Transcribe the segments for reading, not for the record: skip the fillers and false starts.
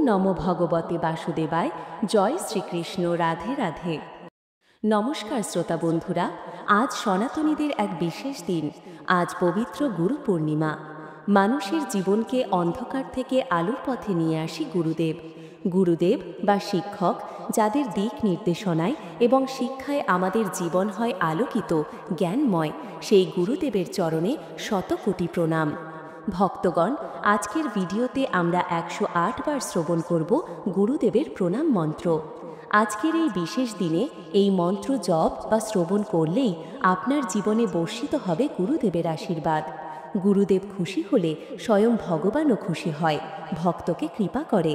নমো ভগবতে বাসুদেবায়। জয় শ্রীকৃষ্ণ। রাধে রাধে। নমস্কার শ্রোতা বন্ধুরা, আজ সনাতনীদের এক বিশেষ দিন। আজ পবিত্র গুরু পূর্ণিমা। মানুষের জীবনকে অন্ধকার থেকে আলোর পথে নিয়ে আসি গুরুদেব। গুরুদেব বা শিক্ষক, যাদের দিক নির্দেশনায় এবং শিক্ষায় আমাদের জীবন হয় আলোকিত, জ্ঞানময়, সেই গুরুদেবের চরণে শত কোটি প্রণাম। ভক্তগণ, আজকের ভিডিওতে আমরা 108 বার শ্রবণ করব গুরুদেবের প্রণাম মন্ত্র। আজকের এই বিশেষ দিনে এই মন্ত্র জপ বা শ্রবণ করলেই আপনার জীবনে বর্ষিত হবে গুরুদেবের আশীর্বাদ। গুরুদেব খুশি হলে স্বয়ং ভগবানও খুশি হয়, ভক্তকে কৃপা করে।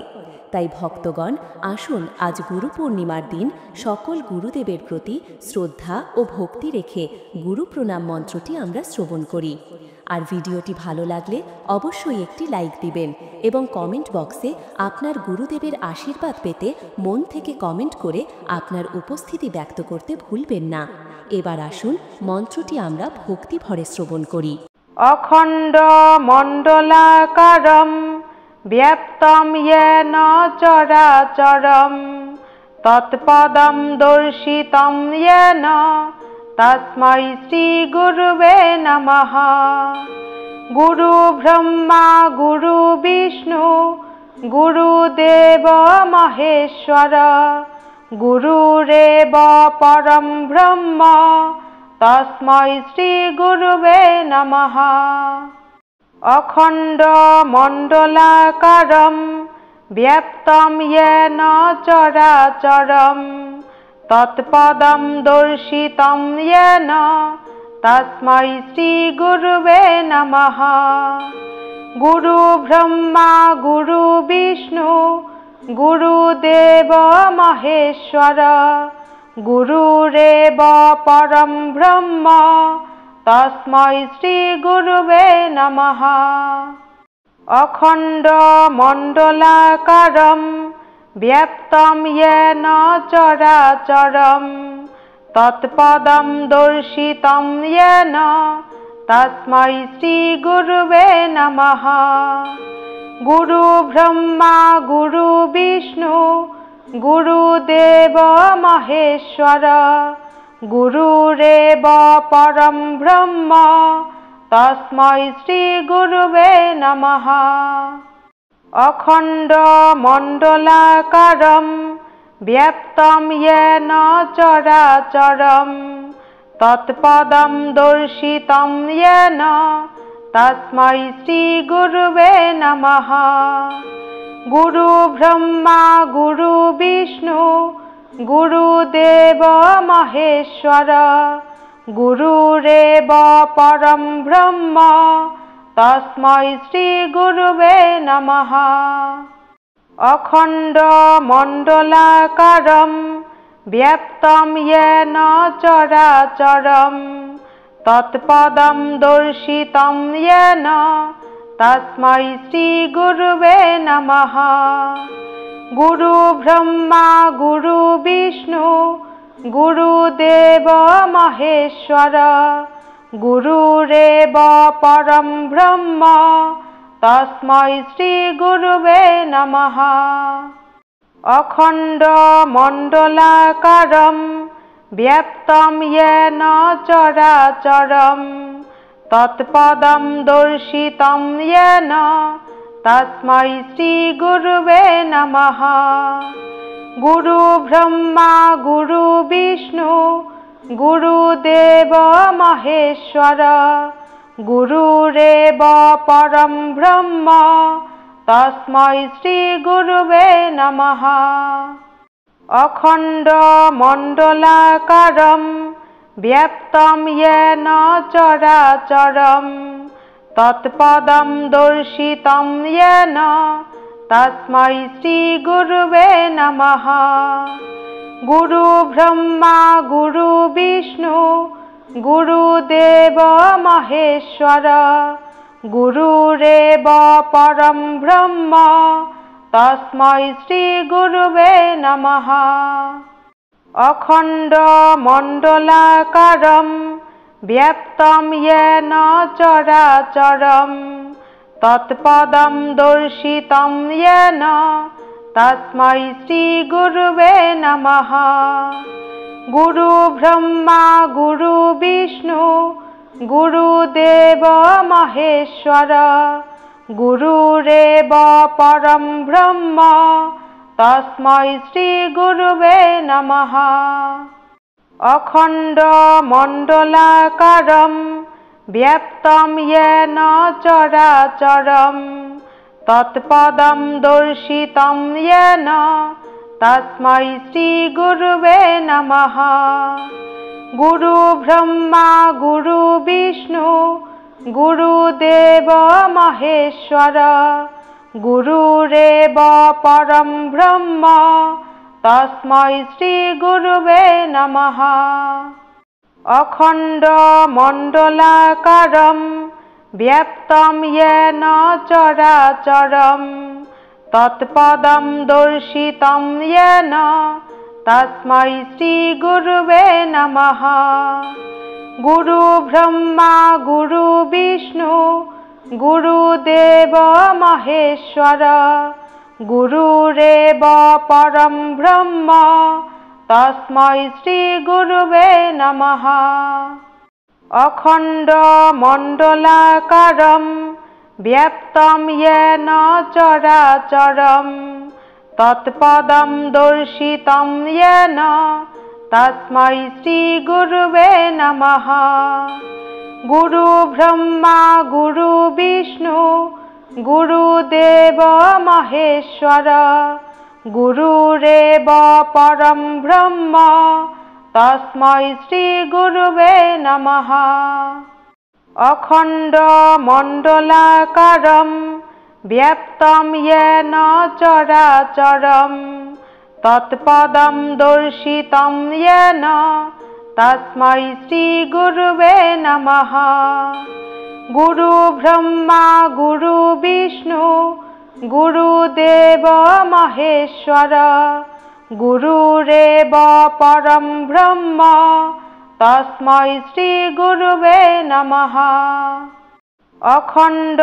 তাই ভক্তগণ, আসুন আজ গুরু পূর্ণিমার দিন সকল গুরুদেবের প্রতি শ্রদ্ধা ও ভক্তি রেখে গুরু প্রণাম মন্ত্রটি আমরা শ্রবণ করি। আর ভিডিওটি ভালো লাগলে অবশ্যই একটি লাইক দিবেন এবং কমেন্ট বক্সে আপনার গুরুদেবের আশীর্বাদ পেতে মন থেকে কমেন্ট করে আপনার উপস্থিতি ব্যক্ত করতে ভুলবেন না। এবার আসুন মন্ত্রটি আমরা ভক্তি ভরে শ্রবণ করি। অখণ্ড মণ্ডলাকারম ব্যপ্তম येन চরাচরম তৎপদম দর্শিতম येन তস্मै শ্রী গুরুবে নমঃ। গুরু ব্রহ্মা গুরু বিষ্ণু গুরুদেব মহেশ্বর গুরুরেব পরম ব্রহ্ম তস্मै শ্রী গুরুবে নমঃ। অখণ্ড মণ্ডলাকারম ব্যপ্তম येन চরাচরম তৎপদম দর্শিতম येन তস্मै শ্রী গুরুবে নমঃ। গুরু ব্রহ্মা গুরু বিষ্ণু গুরুদেব মহেশ্বর গুরুরেব পরম ব্রহ্ম তস্मै শ্রী গুরুবে নমঃ। অখণ্ড মণ্ডলাকারম ব্যপ্তম येन চরাচরম তৎপদম দর্শিতম येन তস্मै শ্রী গুরুবে নমঃ। গুরু ব্রহ্মা গুরু বিষ্ণু গুরুদেব মহেশ্বর গুরুরেব পরম ব্রহ্ম তস্मै শ্রী গুরুবে নমঃ। অখণ্ড মণ্ডলাকারম ব্যপ্তম येन চরাচরম তৎপদম দর্শিতম येन তস্मै শ্রী গুরুবে নমঃ। গুরু ব্রহ্মা গুরু বিষ্ণু গুরুদেব মহেশ্বর গুরুরেব পরম ব্রহ্ম তস্मै শ্রী গুরুবে নমঃ। অখণ্ড মণ্ডলাকারম ব্যপ্তম येन চরাচরম তৎপদম দর্শিতম येन তস্मै শ্রী গুরুবে নমঃ। গুরু ব্রহ্মা গুরু বিষ্ণু গুরুদেব মহেশ্বর গুরুরেব পরম ব্রহ্ম তস্मै শ্রী গুরুবে নমঃ। অখণ্ড মণ্ডলাকারম ব্যপ্তম येन চরাচরম তৎপদম দর্শিতম येन তস্मै শ্রী গুরুবে নমঃ। গুরু ব্রহ্মা গুরু বিষ্ণু গুরুদেব মহেশ্বর গুরুরেব পরম ব্রহ্ম তস্मै শ্রী গুরুবে নমঃ। অখণ্ড মণ্ডলাকারম ব্যপ্তম येन চরাচরম তৎপদম দর্শিতম येन তস্मै শ্রী গুরুবে নমঃ। গুরু ব্রহ্মা গুরু বিষ্ণু গুরুদেব মহেশ্বর গুরুরেব পরম ব্রহ্ম তস্मै শ্রী গুরুবে নমঃ। অখণ্ড মণ্ডলাকারম ব্যপ্তম येन চরাচরম তৎপদম দর্শিতম येन तस्मै श्रीगुरुवे नमः। गुरु ब्रह्मा गुरु विष्णु गुरुदेव महेश्वर गुरुरेव परं ब्रह्म तस्मै श्रीगुरुवे नमः। अखण्ड मण्डलाकारं व्याप्तं येन चराचरं तत्पदं दर्शितं येन तस्मै श्रीगुरुवे नमः। गुरु ब्रह्मा गुरु विष्णु गुरुदेव महेश्वर गुरुरेव परं ब्रह्म तस्मै श्रीगुरुवे नमः। अखण्ड मण्डलाकारं व्याप्तं येन चराचरं तत्पदं दर्शितं येन तस्मै श्रीगुरुवे नमः। गुरु ब्रह्मा गुरु विष्णु गुरुदेव महेश्वर गुरुरेव परं ब्रह्म तस्मै श्रीगुरुवे नमः। अखण्ड मण्डलाकारं व्याप्तं येन चराचरं तत्पदं दर्शितं येन तस्मै श्रीगुरुवे नमः। गुरु ब्रह्मा गुरु विष्णु गुरुदेव महेश्वर गुरुरेव परं ब्रह्म तस्मै श्रीगुरुवे नमः। अखण्ड मण्डलाकारं व्याप्तं येन चराचरं तत्पदं दर्शितं येन तस्मै श्रीगुरुवे नमः। गुरु ब्रह्मा गुरु विष्णु गुरुदेव महेश्वर गुरुरेव परं ब्रह्म तस्मै श्रीगुरुवे नमः। अखण्ड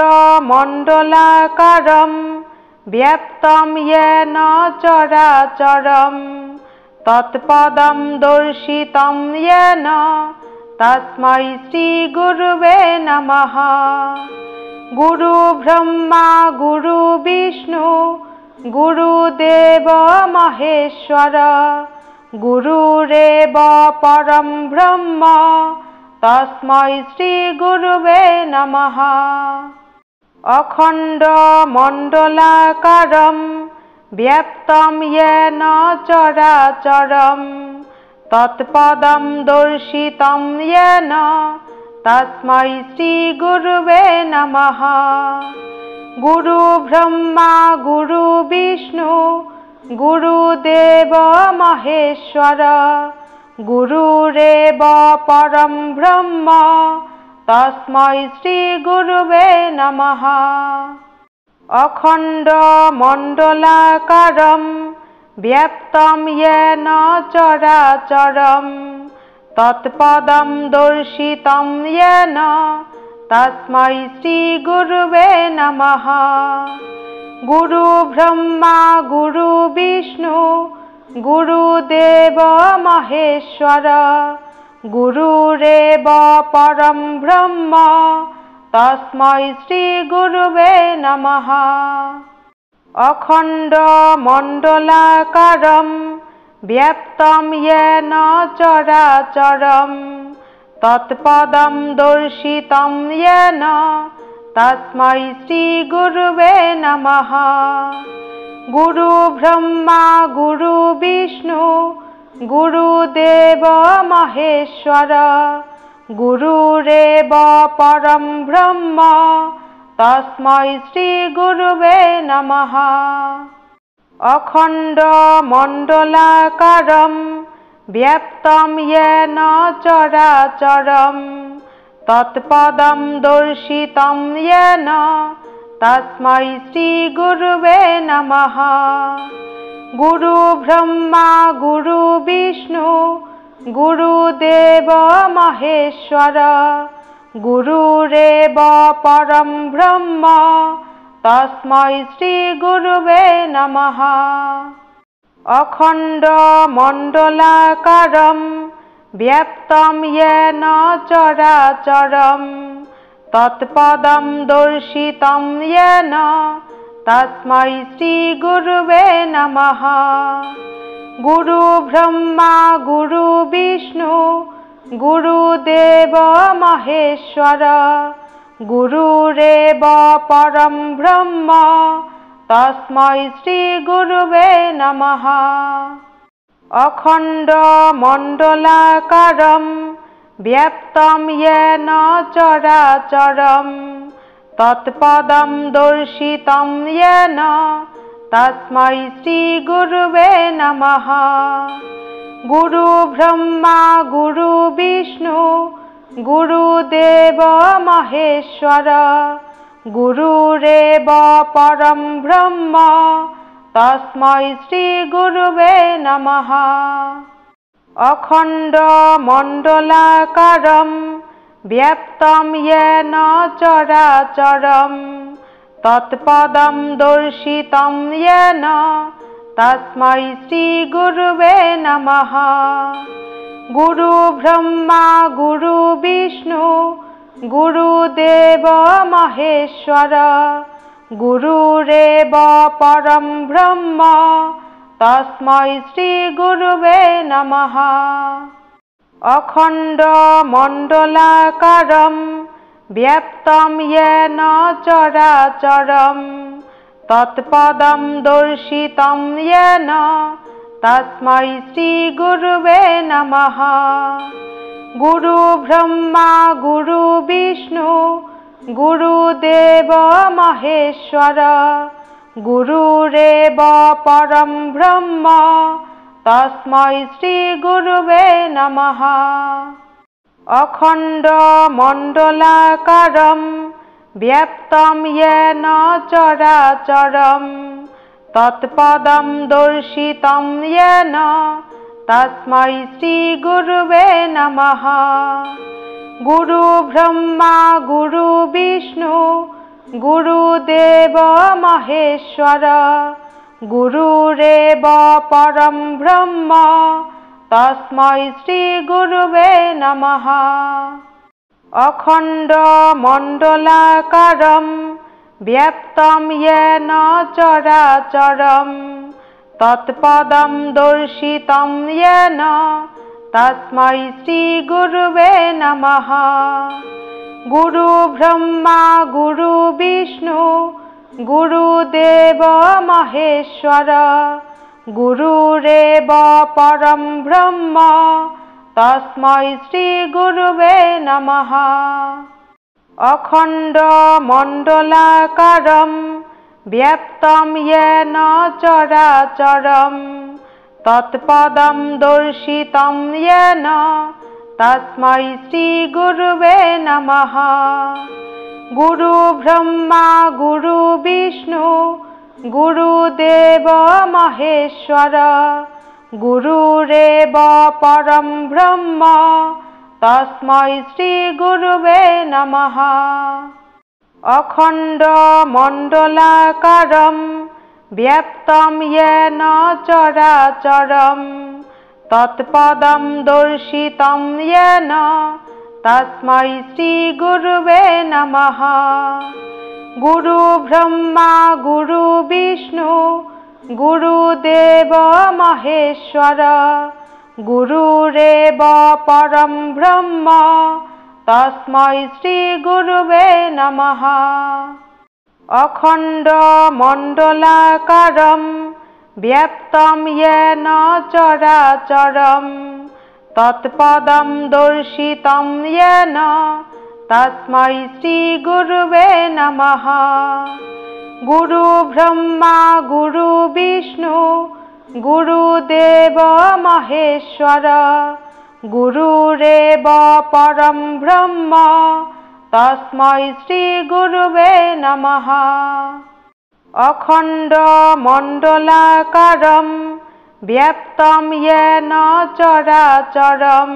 मण्डलाकारं व्याप्तं येन चराचरं तत्पदं दर्शितं येन तस्मै श्रीगुरुवे नमः। गुरु ब्रह्मा गुरु विष्णु गुरुदेव महेश्वर गुरुरेव परं ब्रह्म तस्मै श्रीगुरुवे नमः। अखण्ड मण्डलाकारं व्याप्तं येन चराचरं तत्पदं दर्शितं येन तस्मै श्रीगुरुवे नमः। गुरु ब्रह्मा गुरु विष्णु गुरुदेव महेश्वर गुरुरेव परं ब्रह्म तस्मै श्रीगुरुवे नमः। अखण्ड मण्डलाकारं व्याप्तं येन चराचरं तत्पदं दर्शितं येन तस्मै श्रीगुरुवे नमः। गुरु ब्रह्मा गुरु विष्णु गुरुदेव महेश्वर गुरुरेव परं ब्रह्म तस्मै श्रीगुरुवे नमः। अखण्ड मण्डलाकारं व्याप्तं येन चराचरं तत्पदं दर्शितं येन तस्मै श्रीगुरुवे नमः। गुरु ब्रह्मा गुरु विष्णु गुरुदेव महेश्वर गुरुरेव परं ब्रह्म तस्मै श्रीगुरुवे नमः। अखण्ड मण्डलाकारं व्याप्तं येन चराचरं तत्पदं दर्शितं येन तस्मै श्रीगुरुवे नमः। गुरु ब्रह्मा गुरु विष्णु गुरुदेव महेश्वर गुरुरेव परं ब्रह्म तस्मै श्रीगुरुवे नमः। अखण्डमण्डलाकारं व्याप्तं येन चराचरं तत्पदं दर्शितं येन तस्मै श्रीगुरुवे नमः। गुरु ब्रह्मा गुरु विष्णु गुरुदेव महेश्वर गुरुरेव परं ब्रह्म तस्मै श्रीगुरुवे नमः। अखण्डमण्डलाकारं व्याप्तं येन चराचरं तत्पदं दर्शितं येन तस्मै श्रीगुरुवे नमः। गुरु ब्रह्मा गुरु विष्णु गुरुदेव महेश्वर गुरुरेव परं ब्रह्म तस्मै श्रीगुरुवे नमः। अखण्डमण्डलाकारं व्याप्तं येन चराचरं तत्पदं दर्शितं येन तस्मै श्रीगुरुवे नमः। गुरु ब्रह्मा गुरु विष्णु गुरुदेव महेश्वर गुरुरेव परं ब्रह्म तस्मै श्रीगुरुवे नमः। अखण्डमण्डलाकारं व्याप्तं येन चराचरं तत्पदं दर्शितं येन तस्मै श्रीगुरुवे नमः। गुरु ब्रह्मा गुरु विष्णु गुरुदेव महेश्वर गुरुरेव परं ब्रह्म तस्मै श्रीगुरुवे नमः। अखण्डमण्डलाकारं व्याप्तं येन चराचरं तत्पदं दर्शितं येन तस्मै श्रीगुरुवे नमः। गुरु ब्रह्मा गुरु विष्णु गुरुदेव महेश्वर गुरुरेव परं ब्रह्म तस्मै श्रीगुरुवे नमः। अखण्डमण्डलाकारं व्याप्तं येन चराचरं तत्पदं दर्शितं येन तस्मै श्रीगुरुवे नमः। गुरु ब्रह्मा गुरु विष्णु गुरुदेव महेश्वर गुरुरेव परं ब्रह्म तस्मै श्रीगुरुवे नमः। अखण्डमण्डलाकारं व्याप्तं येन चराचरं तत्पदं दर्शितं येन तस्मै श्रीगुरुवे नमः। गुरु ब्रह्मा गुरु विष्णु गुरुदेव महेश्वर गुरुरेव परं ब्रह्म तस्मै श्रीगुरुवे नमः। अखण्डमण्डलाकारं व्याप्तं येन चराचरं तत्पदं दर्शितं येन तस्मै श्रीगुरुवे नमः। गुरु ब्रह्मा गुरु विष्णु गुरुदेव महेश्वर गुरुरेव परं ब्रह्म तस्मै श्रीगुरुवे नमः। अखण्डमण्डलाकारं व्याप्तं येन चराचरं तत्पदं दर्शितं येन तस्मै श्रीगुरुवे नमः। गुरु ब्रह्मा गुरु विष्णु गुरुदेव महेश्वर गुरुरेव परं ब्रह्म तस्मै श्रीगुरुवे नमः। अखण्डमण्डलाकारं व्याप्तं येन चराचरं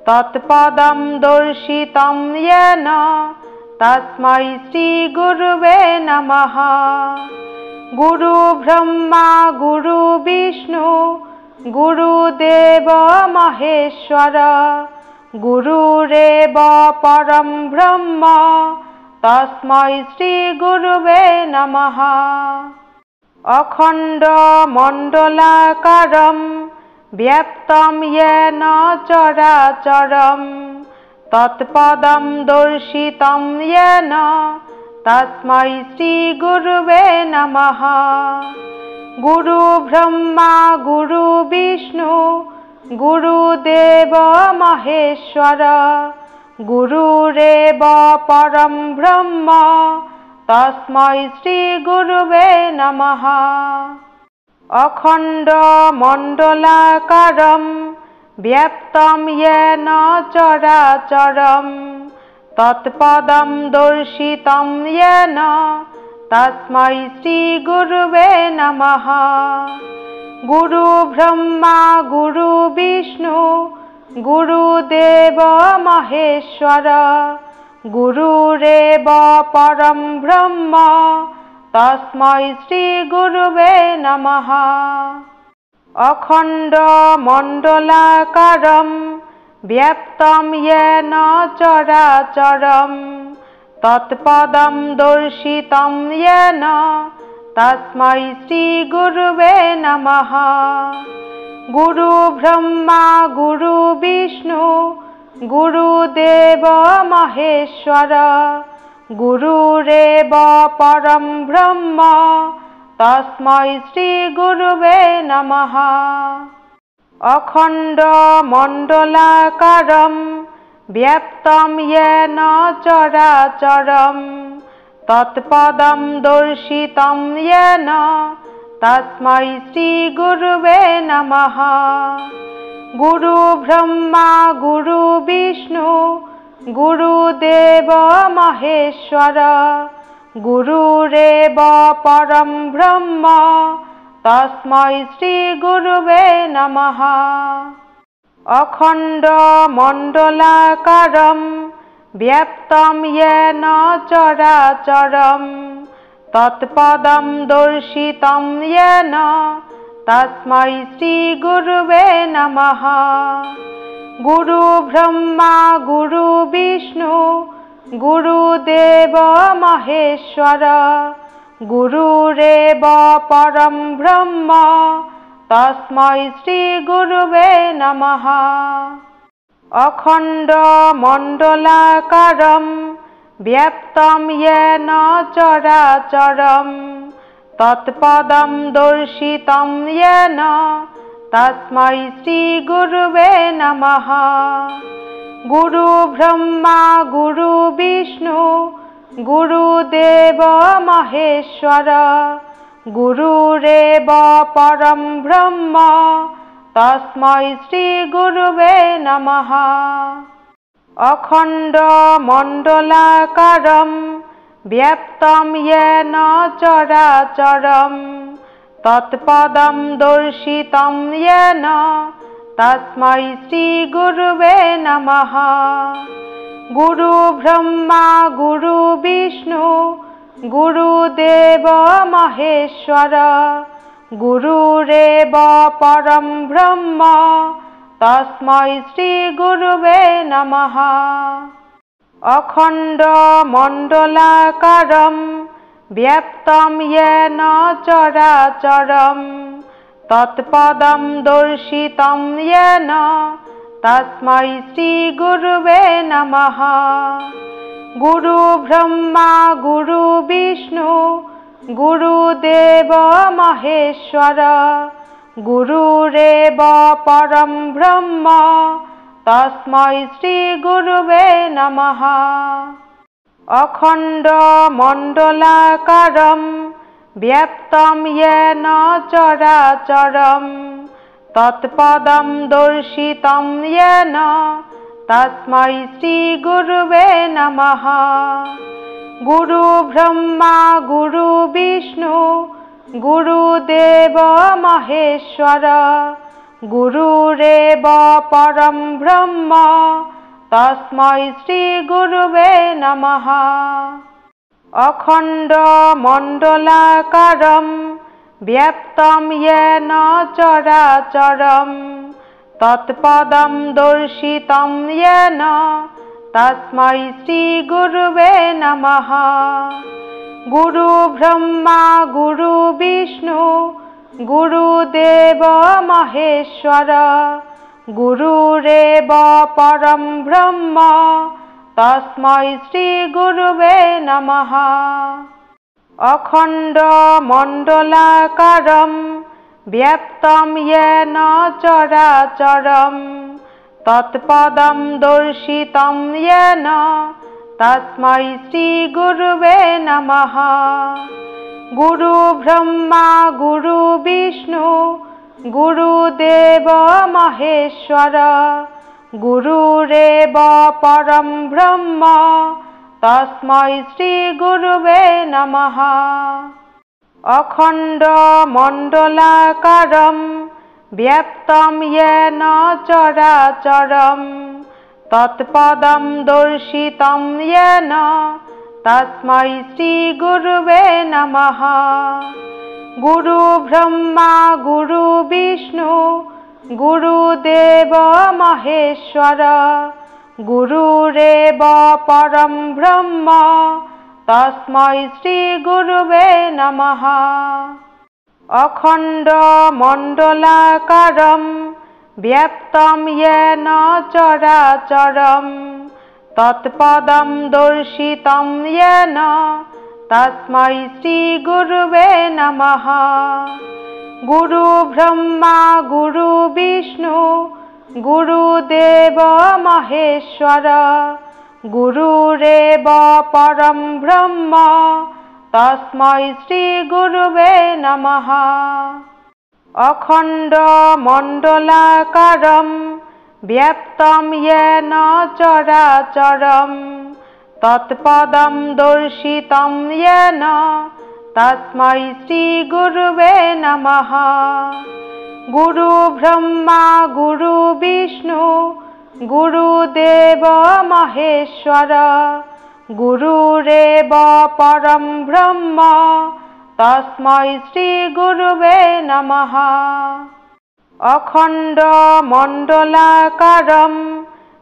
तत्पदं दर्शितं येन तस्मै श्रीगुरुवे नमः। गुरु ब्रह्मा गुरु विष्णु गुरुदेव महेश्वर गुरुरेव परं ब्रह्म तस्मै श्रीगुरुवे नमः। अखण्ड मण्डलाकारं व्याप्तं येन चराचरं तत्पदं दर्शितं येन तस्मै श्रीगुरुवे नमः। गुरु ब्रह्मा गुरु विष्णु गुरुदेव महेश्वर गुरुरेव परं ब्रह्म तस्मै श्रीगुरुवे नमः। अखण्ड मण्डलाकारं व्याप्तं येन चराचरं तत्पदं दर्शितं येन तस्मै श्रीगुरुवे नमः। गुरु ब्रह्मा गुरु विष्णु गुरुदेव महेश्वर गुरुरेव परं ब्रह्म तस्मै श्रीगुरुवे नमः। अखण्ड मण्डलाकारं व्याप्तं येन चराचरं तत्पदं दर्शितं येन तस्मै श्रीगुरुवे नमः। गुरु ब्रह्मा गुरु विष्णु गुरुदेव महेश्वर गुरुरेव परं ब्रह्म तस्मै श्रीगुरुवे नमः। अखण्ड मण्डलाकारं व्याप्तं येन चराचरं तत्पदं दर्शितं येन तस्मै श्रीगुरुवे नमः। गुरु ब्रह्मा गुरु विष्णु गुरुदेव महेश्वर गुरुरेव परं ब्रह्म तस्मै श्रीगुरुवे नमः। अखण्ड मण्डलाकारं व्याप्तं येन चराचरं तत्पदं दर्शितं येन तस्मै श्रीगुरुवे नमः। गुरु ब्रह्मा गुरु विष्णु गुरुदेव महेश्वर गुरुरेव परं ब्रह्म तस्मै श्रीगुरुवे नमः। अखण्ड मण्डलाकारं व्याप्तं येन चराचरं तत्पदं दर्शितं येन तस्मै श्रीगुरुवे नमः। गुरु ब्रह्मा गुरु विष्णु गुरुदेव महेश्वर गुरुरेव परं ब्रह्म तस्मै श्रीगुरुवे नमः। अखण्ड मण्डलाकारं व्याप्तं येन चराचरं तत्पदं दर्शितं येन तस्मै श्रीगुरुवे नमः। गुरु ब्रह्मा गुरु विष्णु गुरुदेव महेश्वर गुरुरेव परं ब्रह्म तस्मै श्रीगुरुवे नमः। अखण्ड मण्डलाकारं व्याप्तं येन चराचरं तत्पदं दर्शितं येन तस्मै श्रीगुरुवे नमः। गुरु ब्रह्मा गुरु विष्णु गुरुदेव महेश्वर गुरुरेव परं ब्रह्म तस्मै श्रीगुरुवे नमः। अखण्ड मण्डलाकारं व्याप्तं येन चराचरं तत्पदं दर्शितं येन तस्मै श्रीगुरुवे नमः। गुरु ब्रह्मा गुरु विष्णु गुरुदेव महेश्वर गुरुरेव परं ब्रह्म तस्मै श्रीगुरुवे नमः। अखण्डमण्डलाकारं व्याप्तं येन चराचरं तत्पदं दर्शितं येन तस्मै श्रीगुरुवे नमः। गुरु ब्रह्मा गुरु विष्णु गुरुदेव महेश्वर गुरुरेव परं ब्रह्म तस्मै श्रीगुरुवे नमः। अखण्डमण्डलाकारं व्याप्तं येन चराचरं तत्पदं दर्शितं येन तस्मै श्रीगुरुवे नमः। गुरु ब्रह्मा गुरु विष्णु गुरुदेव महेश्वर गुरुरेव परं ब्रह्म तस्मै श्रीगुरुवे नमः। अखण्डमण्डलाकारं व्याप्तं येन चराचरं तत्पदं दर्शितं येन तस्मै श्रीगुरुवे नमः। गुरु ब्रह्मा गुरु विष्णु गुरुदेव महेश्वर गुरुरेव परं ब्रह्म तस्मै श्रीगुरुवे नमः। अखण्डमण्डलाकारं व्याप्तं येन चराचरं तत्पदं दर्शितं येन तस्मै श्रीगुरुवे नमः। गुरु ब्रह्मा गुरु विष्णु गुरुदेव महेश्वर गुरुरेव परं ब्रह्म तस्मै श्रीगुरुवे नमः। अखण्डमण्डलाकारं व्याप्तं येन चराचरं तत्पदं दर्शितं येन तस्मै श्रीगुरुवे नमः। गुरु ब्रह्मा गुरु विष्णु गुरुदेव महेश्वर गुरुरेव परं ब्रह्म तस्मै श्रीगुरुवे नमः। अखण्डमण्डलाकारं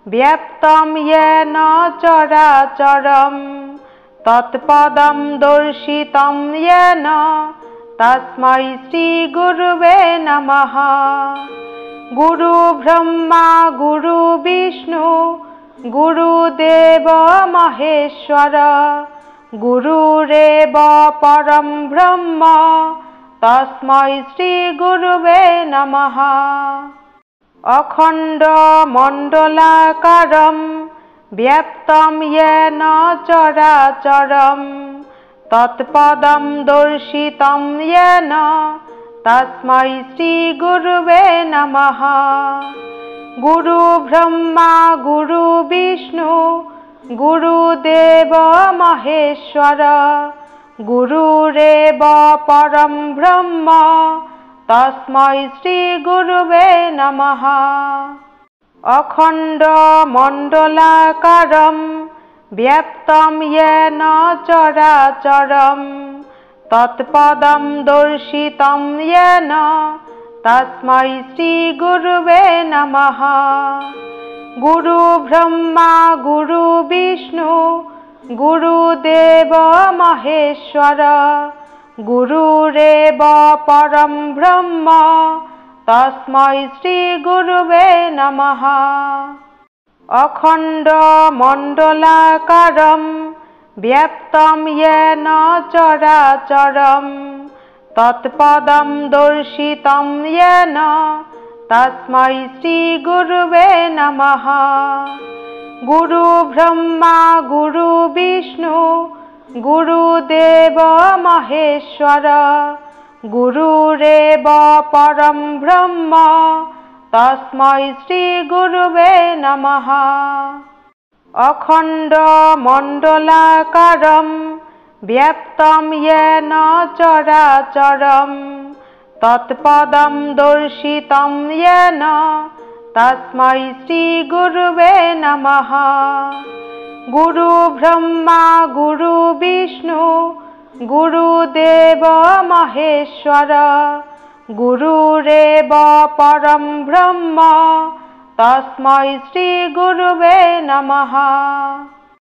व्याप्तं येन चराचरं तत्पदं दर्शितं येन तस्मै श्रीगुरुवे नमः। गुरु ब्रह्मा गुरु विष्णु गुरुदेव महेश्वर गुरुरेव परं ब्रह्म तस्मै श्रीगुरुवे नमः। अखण्डमण्डलाकारं व्याप्तं येन चराचरं तत्पदं दर्शितं येन तस्मै श्रीगुरुवे नमः। गुरु ब्रह्मा गुरु विष्णु गुरुदेव महेश्वर गुरुरेव परं ब्रह्म तस्मै श्रीगुरुवे नमः। अखण्डमण्डलाकारं व्याप्तं येन चराचरं तत्पदं दर्शितं येन तस्मै श्रीगुरुवे नमः। गुरु ब्रह्मा गुरु विष्णु गुरुदेव महेश्वर गुरुरेव परं ब्रह्म तस्मै श्रीगुरुवे नमः। अखण्डमण्डलाकारं व्याप्तं येन चराचरं तत्पदं दर्शितं येन तस्मै श्रीगुरुवे नमः। गुरु ब्रह्मा गुरु विष्णु गुरुदेव महेश्वर गुरुरेव परं ब्रह्म तस्मै श्रीगुरुवे नमः। अखण्डमण्डलाकारं व्याप्तं येन चराचरं तत्पदं दर्शितं येन तस्मै श्रीगुरुवे नमः। गुरु ब्रह्मा गुरु विष्णु गुरुदेव महेश्वर गुरुरेव परं ब्रह्म तस्मै श्रीगुरुवे नमः।